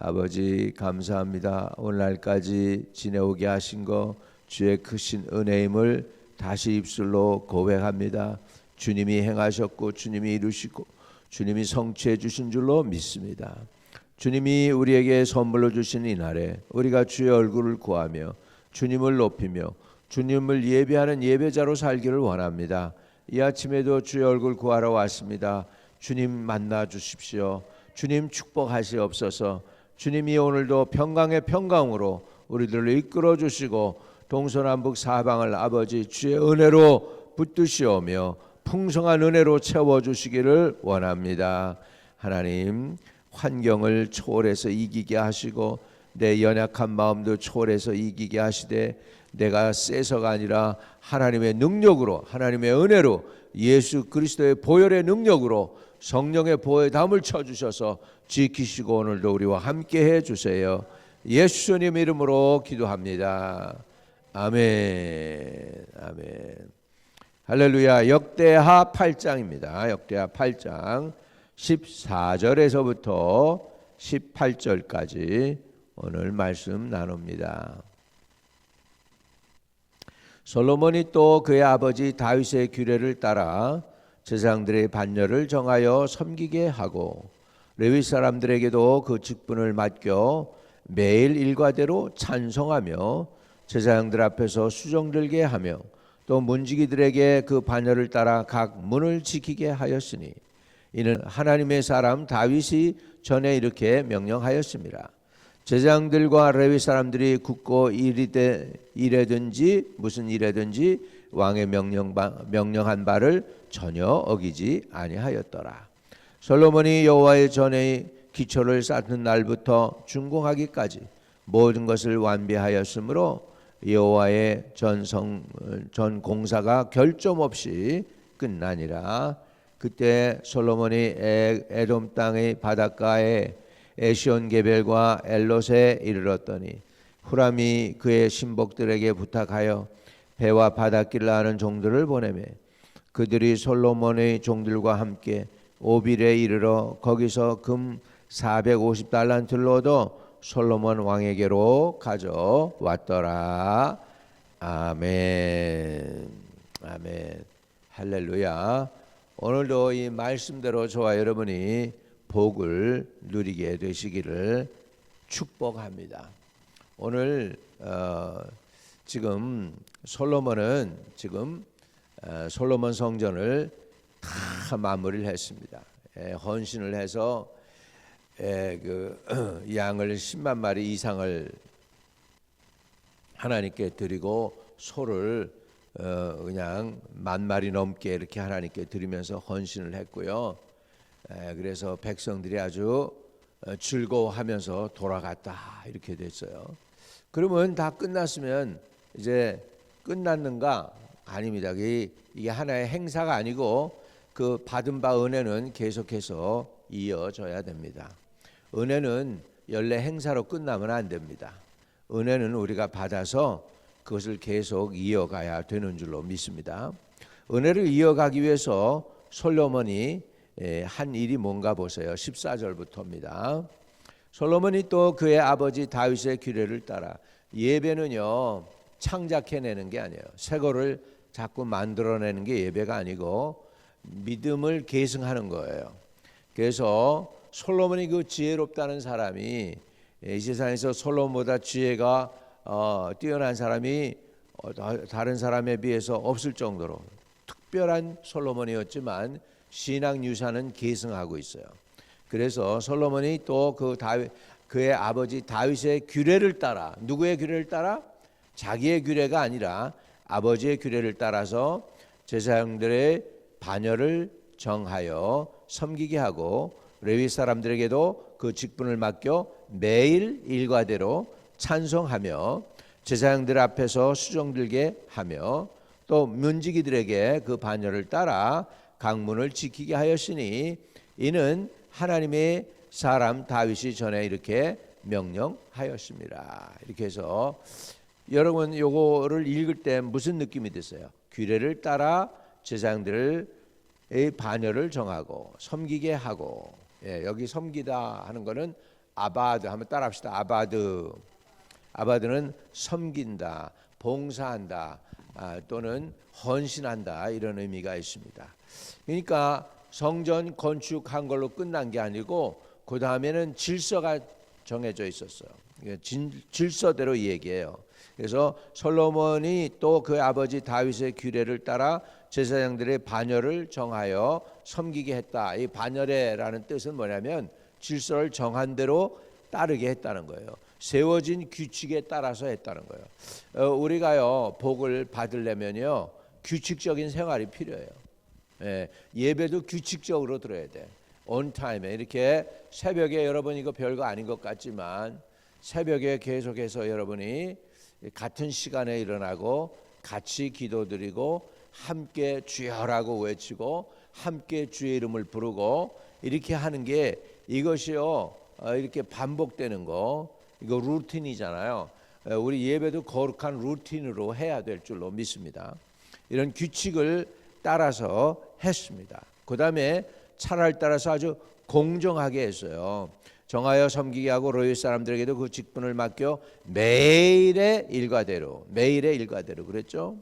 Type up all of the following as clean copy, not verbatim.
아버지 감사합니다. 오늘날까지 지내오게 하신 거 주의 크신 은혜임을 다시 입술로 고백합니다. 주님이 행하셨고 주님이 이루시고 주님이 성취해 주신 줄로 믿습니다. 주님이 우리에게 선물로 주신 이 날에 우리가 주의 얼굴을 구하며 주님을 높이며 주님을 예배하는 예배자로 살기를 원합니다. 이 아침에도 주의 얼굴 구하러 왔습니다. 주님 만나 주십시오. 주님 축복하시옵소서. 주님이 오늘도 평강의 평강으로 우리들을 이끌어 주시고 동서남북 사방을 아버지 주의 은혜로 붙드시오며 풍성한 은혜로 채워주시기를 원합니다. 하나님, 환경을 초월해서 이기게 하시고 내 연약한 마음도 초월해서 이기게 하시되 내가 세서가 아니라 하나님의 능력으로, 하나님의 은혜로, 예수 그리스도의 보혈의 능력으로 성령의 보혈 담을 쳐주셔서 지키시고 오늘도 우리와 함께 해주세요. 예수님 이름으로 기도합니다. 아멘. 아멘. 할렐루야. 역대하 8장입니다. 역대하 8장 14절에서부터 18절까지 오늘 말씀 나눕니다. 솔로몬이 또 그의 아버지 다윗의 규례를 따라 제사장들의 반열을 정하여 섬기게 하고 레위 사람들에게도 그 직분을 맡겨 매일 일과대로 찬송하며 제사장들 앞에서 수종들게 하며 또 문지기들에게 그 반열을 따라 각 문을 지키게 하였으니 이는 하나님의 사람 다윗이 전에 이렇게 명령하였습니다. 제사장들과 레위 사람들이 굳고 일에든지 무슨 일에든지 왕의 명령한 바를 전혀 어기지 아니하였더라. 솔로몬이 여호와의 전에 기초를 쌓는 날부터 준공하기까지 모든 것을 완비하였으므로 여호와의 전 공사가 결점 없이 끝나니라. 그때 솔로몬이 에돔 땅의 바닷가에 에시온게벨과 엘롯에 이르렀더니 후람이 그의 신복들에게 부탁하여 배와 바닷길을 아는 종들을 보내매 그들이 솔로몬의 종들과 함께 오빌에 이르러 거기서 금 450달란트를 얻어 솔로몬 왕에게로 가져왔더라. 아멘. 아멘. 할렐루야. 오늘도 이 말씀대로 저와 여러분이 복을 누리게 되시기를 축복합니다. 오늘 지금 솔로몬은 솔로몬 성전을 다 마무리를 했습니다. 헌신을 해서 그 양을 10만 마리 이상을 하나님께 드리고 소를 그냥 10,000마리 넘게 이렇게 하나님께 드리면서 헌신을 했고요. 그래서 백성들이 아주 즐거워하면서 돌아갔다 이렇게 됐어요. 그러면 다 끝났으면 이제 끝났는가? 아닙니다. 이게 하나의 행사가 아니고 그 받은 바 은혜는 계속해서 이어져야 됩니다. 은혜는 연례 행사로 끝나면 안 됩니다. 은혜는 우리가 받아서 그것을 계속 이어가야 되는 줄로 믿습니다. 은혜를 이어가기 위해서 솔로몬이 한 일이 뭔가 보세요. 14절부터입니다. 솔로몬이 또 그의 아버지 다윗의 규례를 따라 예배는요 창작해내는 게 아니에요. 새 거를 자꾸 만들어내는 게 예배가 아니고 믿음을 계승하는 거예요. 그래서 솔로몬이 그 지혜롭다는 사람이 이 세상에서 솔로몬보다 지혜가 뛰어난 사람이 다른 사람에 비해서 없을 정도로 특별한 솔로몬이었지만 신앙 유산은 계승하고 있어요. 그래서 솔로몬이 또 그의 아버지 다윗의 규례를 따라, 누구의 규례를 따라? 자기의 규례가 아니라 아버지의 규례를 따라서 제사장들의 반열을 정하여 섬기게 하고 레위 사람들에게도 그 직분을 맡겨 매일 일과대로 찬송하며 제사장들 앞에서 수종들게 하며 또 문지기들에게 그 반열을 따라 강문을 지키게 하였으니 이는 하나님의 사람 다윗이 전에 이렇게 명령하였습니다. 이렇게 해서 여러분 요거를 읽을 때 무슨 느낌이 드세요? 규례를 따라 제사장들의 반열을 정하고 섬기게 하고, 여기 섬기다 하는 거는 아바드 한번 따라합시다. 아바드. 아바드는 섬긴다, 봉사한다, 또는 헌신한다 이런 의미가 있습니다. 그러니까 성전 건축한 걸로 끝난 게 아니고 그 다음에는 질서가 정해져 있었어요. 질서대로 이 얘기예요. 그래서 솔로몬이 또 그 아버지 다윗의 규례를 따라 제사장들의 반열을 정하여 섬기게 했다. 이 반열회라는 뜻은 뭐냐면 질서를 정한 대로 따르게 했다는 거예요. 세워진 규칙에 따라서 했다는 거예요. 우리가요 복을 받으려면요 규칙적인 생활이 필요해요. 예배도 규칙적으로 들어야 돼. on time에 이렇게 새벽에 여러분 이거 별거 아닌 것 같지만 새벽에 계속해서 여러분이 같은 시간에 일어나고 같이 기도드리고 함께 주여라고 외치고 함께 주의 이름을 부르고 이렇게 하는 게 이것이요 이렇게 반복되는 거 이거 루틴이잖아요. 우리 예배도 거룩한 루틴으로 해야 될 줄로 믿습니다. 이런 규칙을 따라서 했습니다. 그 다음에 차라를 따라서 아주 공정하게 했어요. 정하여 섬기게 하고 로이 사람들에게도 그 직분을 맡겨 매일의 일과대로 그랬죠.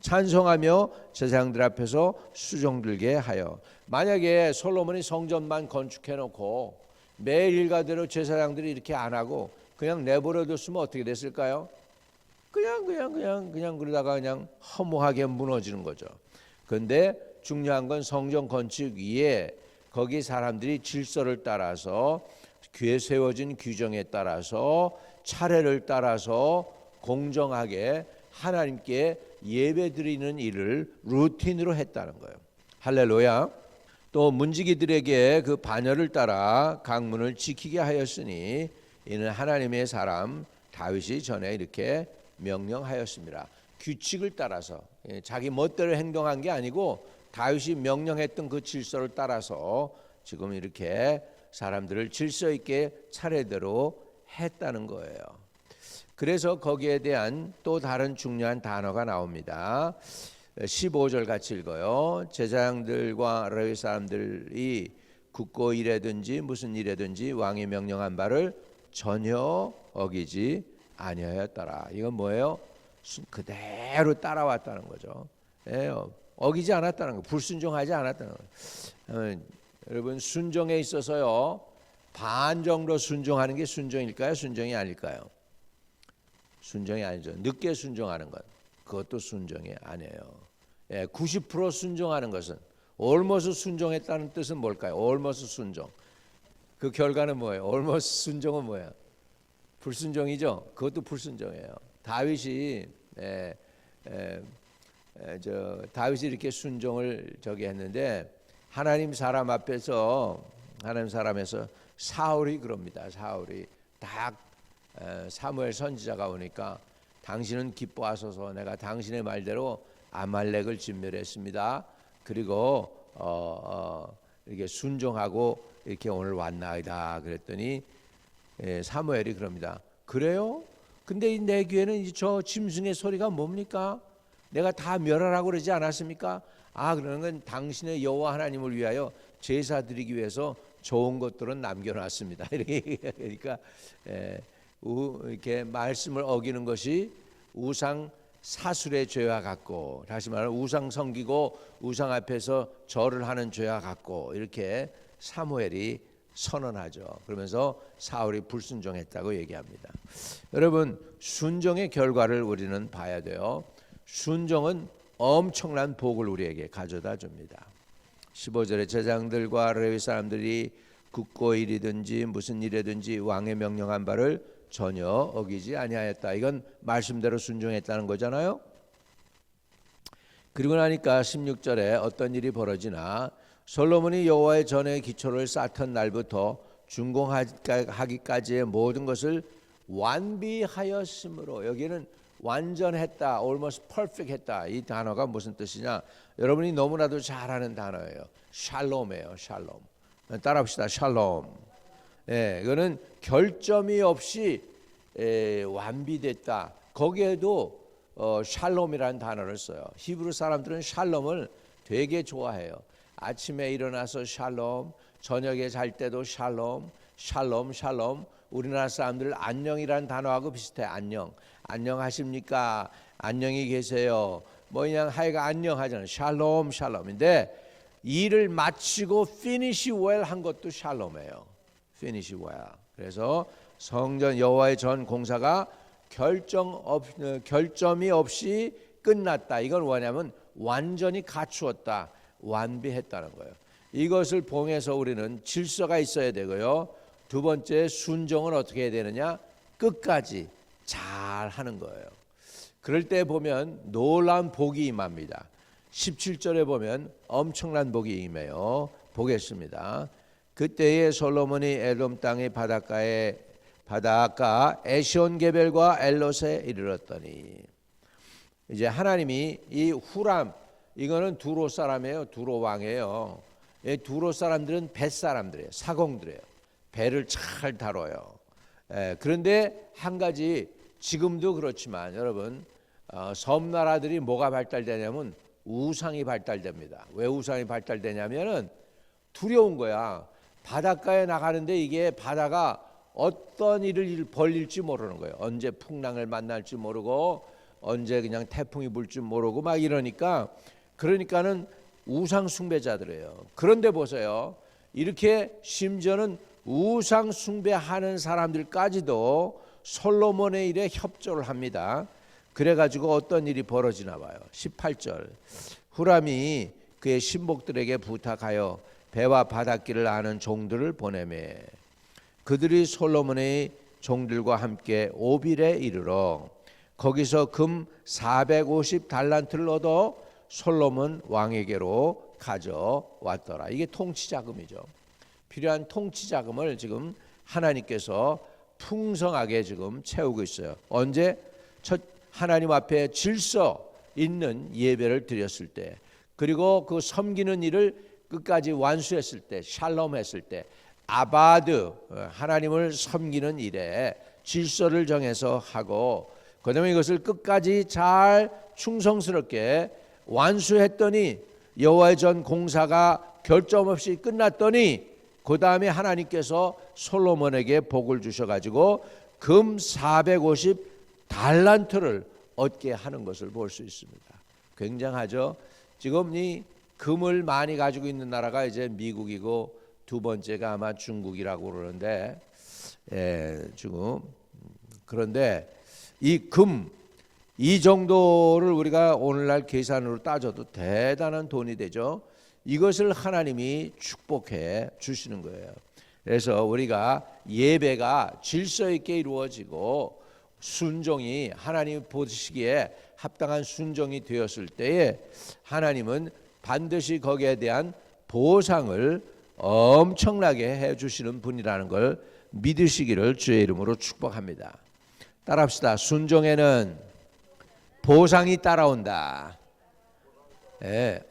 찬송하며 제사장들 앞에서 수종들게 하여. 만약에 솔로몬이 성전만 건축해 놓고 매일 일과대로 제사장들이 이렇게 안 하고 그냥 내버려 뒀으면 어떻게 됐을까요? 그냥 그러다가 그냥 허무하게 무너지는 거죠. 그런데 중요한 건 성전 건축 위에 거기 사람들이 질서를 따라서 귀에 세워진 규정에 따라서 차례를 따라서 공정하게 하나님께 예배드리는 일을 루틴으로 했다는 거예요. 할렐루야. 또 문지기들에게 그 반열을 따라 강문을 지키게 하였으니 이는 하나님의 사람 다윗이 전에 이렇게 명령하였습니다. 규칙을 따라서 자기 멋대로 행동한 게 아니고 다윗이 명령했던 그 질서를 따라서 지금 이렇게 사람들을 질서 있게 차례대로 했다는 거예요. 그래서 거기에 대한 또 다른 중요한 단어가 나옵니다. 15절 같이 읽어요. 제사장들과 레위 사람들이 굳고 일하든지 무슨 일하든지 왕이 명령한 바를 전혀 어기지 아니하였더라. 이건 뭐예요? 그대로 따라왔다는 거죠. 어기지 않았다는 거, 불순종하지 않았다는 거. 여러분 순종에 있어서요 반 정도 순종하는 게 순종일까요? 순종이 아닐까요? 순종이 아니죠. 늦게 순종하는 것 그것도 순종이 아니에요. 90% 순종하는 것은 almost 순종했다는 뜻은 뭘까요? almost 순종. 그 결과는 뭐예요? almost 순종은 뭐예요? 불순종이죠. 그것도 불순종이에요. 다윗이 다윗이 이렇게 순종을 했는데 하나님 사람 앞에서 사울이 그럽니다. 사울이 딱 사무엘 선지자가 오니까 당신은 기뻐하소서 내가 당신의 말대로 아말렉을 진멸했습니다. 그리고 이렇게 순종하고 이렇게 오늘 왔나이다 그랬더니 사무엘이 그럽니다. 그래요? 근데 내 귀에는 저 짐승의 소리가 뭡니까? 내가 다 멸하라고 그러지 않았습니까? 그러는 건 당신의 여호와 하나님을 위하여 제사 드리기 위해서 좋은 것들은 남겨놨습니다. 그러니까 이렇게 말씀을 어기는 것이 우상 사술의 죄와 같고 다시 말하면 우상 섬기고 우상 앞에서 절을 하는 죄와 같고 이렇게 사무엘이 선언하죠. 그러면서 사울이 불순종했다고 얘기합니다. 여러분 순종의 결과를 우리는 봐야 돼요. 순종은 엄청난 복을 우리에게 가져다 줍니다. 15절에 제사장들과 레위 사람들이 굳고 일이든지 무슨 일이든지 왕의 명령한 바를 전혀 어기지 아니하였다. 이건 말씀대로 순종했다는 거잖아요. 그리고 나니까 16절에 어떤 일이 벌어지나 솔로몬이 여호와의 전에 기초를 쌓던 날부터 준공하기까지의 모든 것을 완비하였으므로 여기는 완전했다, almost perfect 했다. 이 단어가 무슨 뜻이냐? 여러분이 너무나도 잘 아는 단어예요. 샬롬이에요. 샬롬. 따라합시다. 샬롬. 이거는 결점이 없이 완비됐다. 거기에도 샬롬이라는 단어를 써요. 히브리 사람들은 샬롬을 되게 좋아해요. 아침에 일어나서 샬롬, 저녁에 잘 때도 샬롬, 샬롬 샬롬. 우리나라 사람들 안녕이라는 단어하고 비슷해. 안녕. 안녕하십니까? 안녕히 계세요. 뭐 그냥 하여가 안녕하잖아요. 샬롬 샬롬인데 일을 마치고 finish well 한 것도 샬롬이에요. finish well. 그래서 성전 여호와의 전 공사가 결점이 없이 끝났다. 이건 뭐냐면 완전히 갖추었다. 완비했다는 거예요. 이것을 봉해서 우리는 질서가 있어야 되고요. 두 번째, 순종은 어떻게 해야 되느냐? 끝까지 잘 하는 거예요. 그럴 때 보면 놀라운 복이 임합니다. 17절에 보면 엄청난 복이 임해요. 보겠습니다. 그때에 솔로몬이 에돔 땅의 바닷가 에시온게벨과 엘롯에 이르렀더니, 이제 하나님이 이 후람, 이거는 두로 사람이에요. 두로 왕이에요. 이 두로 사람들은 배 사람들이에요. 사공들이에요. 배를 잘 다뤄요. 그런데 한 가지, 지금도 그렇지만 여러분, 섬나라들이 뭐가 발달되냐면 우상이 발달됩니다. 왜 우상이 발달되냐면은 두려운 거야. 바닷가에 나가는데 이게 바다가 어떤 일을 벌릴지 모르는 거예요. 언제 풍랑을 만날지 모르고 언제 그냥 태풍이 불지 모르고 막 이러니까, 그러니까는 우상 숭배자들이에요. 그런데 보세요. 이렇게 심지어는 우상 숭배하는 사람들까지도 솔로몬의 일에 협조를 합니다. 그래가지고 어떤 일이 벌어지나 봐요. 18절, 후람이 그의 신복들에게 부탁하여 배와 바닷길을 아는 종들을 보내매 그들이 솔로몬의 종들과 함께 오빌에 이르러 거기서 금 450달란트를 얻어 솔로몬 왕에게로 가져왔더라. 이게 통치자금이죠. 필요한 통치자금을 지금 하나님께서 풍성하게 지금 채우고 있어요. 언제? 첫 하나님 앞에 질서 있는 예배를 드렸을 때, 그리고 그 섬기는 일을 끝까지 완수했을 때, 샬롬했을 때, 아바드, 하나님을 섬기는 일에 질서를 정해서 하고, 그다음에 이것을 끝까지 잘 충성스럽게 완수했더니 여호와의 전 공사가 결점 없이 끝났더니 그 다음에 하나님께서 솔로몬에게 복을 주셔가지고 금 450달란트를 얻게 하는 것을 볼 수 있습니다. 굉장하죠. 지금 이 금을 많이 가지고 있는 나라가 이제 미국이고 두 번째가 아마 중국이라고 그러는데, 지금 그런데 이 금, 이 정도를 우리가 오늘날 계산으로 따져도 대단한 돈이 되죠. 이것을 하나님이 축복해 주시는 거예요. 그래서 우리가 예배가 질서 있게 이루어지고 순종이 하나님 보시기에 합당한 순종이 되었을 때에 하나님은 반드시 거기에 대한 보상을 엄청나게 해 주시는 분이라는 걸 믿으시기를 주의 이름으로 축복합니다. 따라합시다. 순종에는 보상이 따라온다.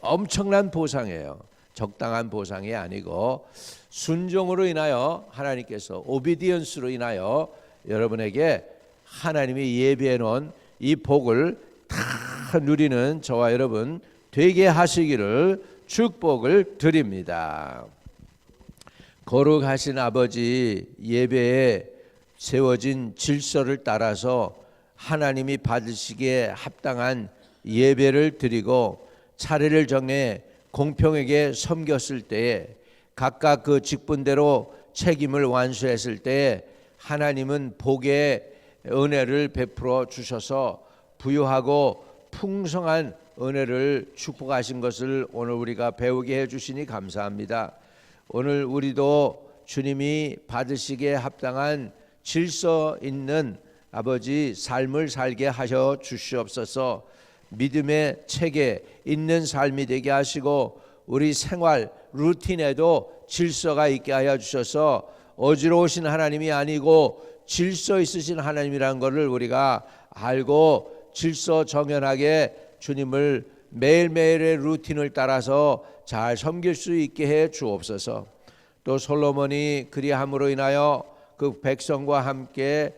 엄청난 보상이에요. 적당한 보상이 아니고 순종으로 인하여 하나님께서 오비디언스로 인하여 여러분에게 하나님이 예비해 놓은 이 복을 다 누리는 저와 여러분 되게 하시기를 축복을 드립니다. 거룩하신 아버지, 예배에 세워진 질서를 따라서 하나님이 받으시기에 합당한 예배를 드리고 차례를 정해 공평하게 섬겼을 때에 각각 그 직분대로 책임을 완수했을 때에 하나님은 복의 은혜를 베풀어 주셔서 부유하고 풍성한 은혜를 축복하신 것을 오늘 우리가 배우게 해주시니 감사합니다. 오늘 우리도 주님이 받으시기에 합당한 질서 있는 아버지 삶을 살게 하셔 주시옵소서. 믿음의 체계 있는 삶이 되게 하시고 우리 생활 루틴에도 질서가 있게 하여 주셔서 어지러우신 하나님이 아니고 질서 있으신 하나님이라는 것을 우리가 알고 질서 정연하게 주님을 매일매일의 루틴을 따라서 잘 섬길 수 있게 해 주옵소서. 또 솔로몬이 그리함으로 인하여 그 백성과 함께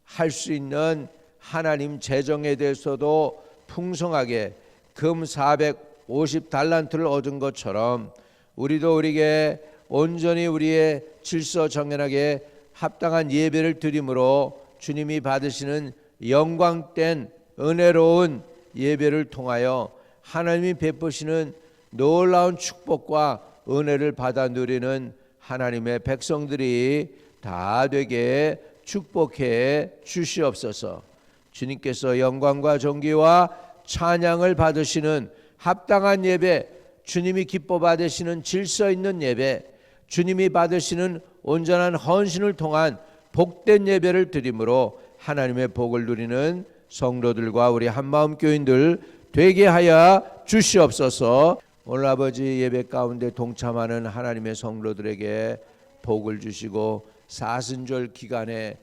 할 수 있는 하나님 재정에 대해서도 풍성하게 금 450달란트를 얻은 것처럼 우리도 우리에게 온전히 우리의 질서 정연하게 합당한 예배를 드림으로 주님이 받으시는 영광된 은혜로운 예배를 통하여 하나님이 베푸시는 놀라운 축복과 은혜를 받아 누리는 하나님의 백성들이 다 되게 축복해 주시옵소서. 주님께서 영광과 존귀와 찬양을 받으시는 합당한 예배, 주님이 기뻐 받으시는 질서 있는 예배, 주님이 받으시는 온전한 헌신을 통한 복된 예배를 드림으로 하나님의 복을 누리는 성도들과 우리 한마음 교인들 되게 하여 주시옵소서. 오늘 아버지 예배 가운데 동참하는 하나님의 성도들에게 복을 주시고 사순절 기간에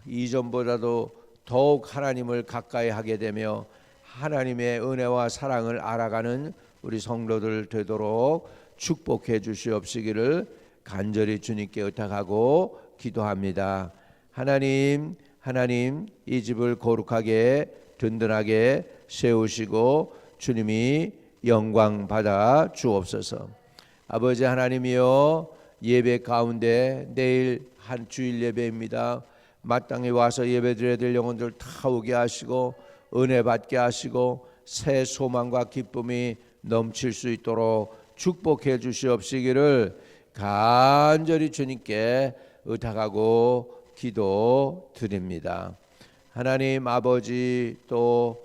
이전보다도 더욱 하나님을 가까이 하게 되며 하나님의 은혜와 사랑을 알아가는 우리 성도들 되도록 축복해 주시옵시기를 간절히 주님께 의탁하고 기도합니다. 하나님 이 집을 거룩하게 든든하게 세우시고 주님이 영광 받아 주옵소서. 아버지 하나님이여, 예배 가운데 내일 한 주일 예배입니다. 마땅히 와서 예배드려야 될 영혼들 다 오게 하시고 은혜 받게 하시고 새 소망과 기쁨이 넘칠 수 있도록 축복해 주시옵시기를 간절히 주님께 의탁하고 기도 드립니다. 하나님 아버지, 또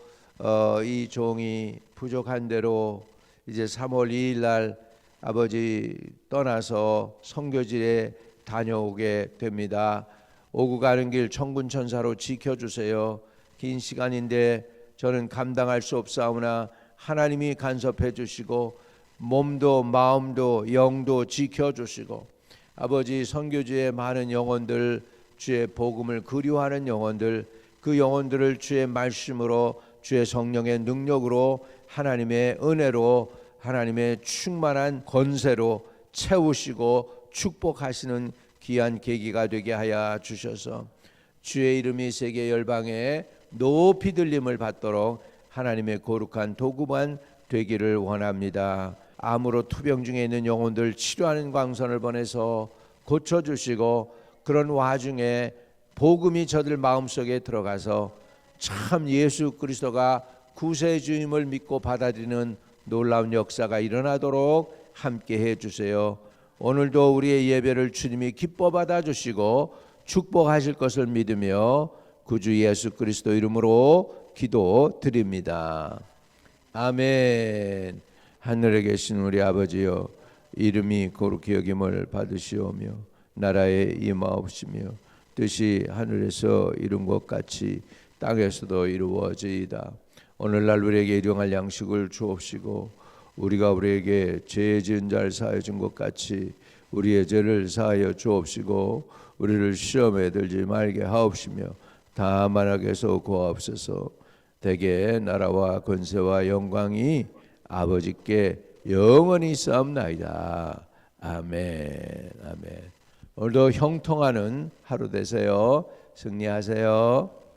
이 종이 부족한 대로 이제 3월 2일 날 아버지 떠나서 선교지에 다녀오게 됩니다. 오고 가는 길 천군천사로 지켜주세요. 긴 시간인데 저는 감당할 수 없사오나 하나님이 간섭해 주시고 몸도 마음도 영도 지켜주시고 아버지 선교지의 많은 영혼들, 주의 복음을 그리워하는 영혼들, 그 영혼들을 주의 말씀으로 주의 성령의 능력으로 하나님의 은혜로 하나님의 충만한 권세로 채우시고 축복하시는 귀한 계기가 되게 하여 주셔서 주의 이름이 세계 열방에 높이 들림을 받도록 하나님의 거룩한 도구만 되기를 원합니다. 암으로 투병 중에 있는 영혼들 치료하는 광선을 보내서 고쳐주시고 그런 와중에 복음이 저들 마음속에 들어가서 참 예수 그리스도가 구세주임을 믿고 받아들이는 놀라운 역사가 일어나도록 함께 해주세요. 오늘도 우리의 예배를 주님이 기뻐 받아주시고 축복하실 것을 믿으며 구주 예수 그리스도 이름으로 기도드립니다. 아멘. 하늘에 계신 우리 아버지여, 이름이 거룩히 여김을 받으시오며 나라에 임하옵시며 뜻이 하늘에서 이룬 것 같이 땅에서도 이루어지이다. 오늘날 우리에게 일용할 양식을 주옵시고 우리가 우리에게 죄 지은 자를 사하여 준 것 같이 우리의 죄를 사하여 주옵시고 우리를 시험에 들지 말게 하옵시며 다만 악에서 구하옵소서. 대개 나라와 권세와 영광이 아버지께 영원히 있사옵나이다. 아멘. 아멘. 오늘도 형통하는 하루 되세요. 승리하세요.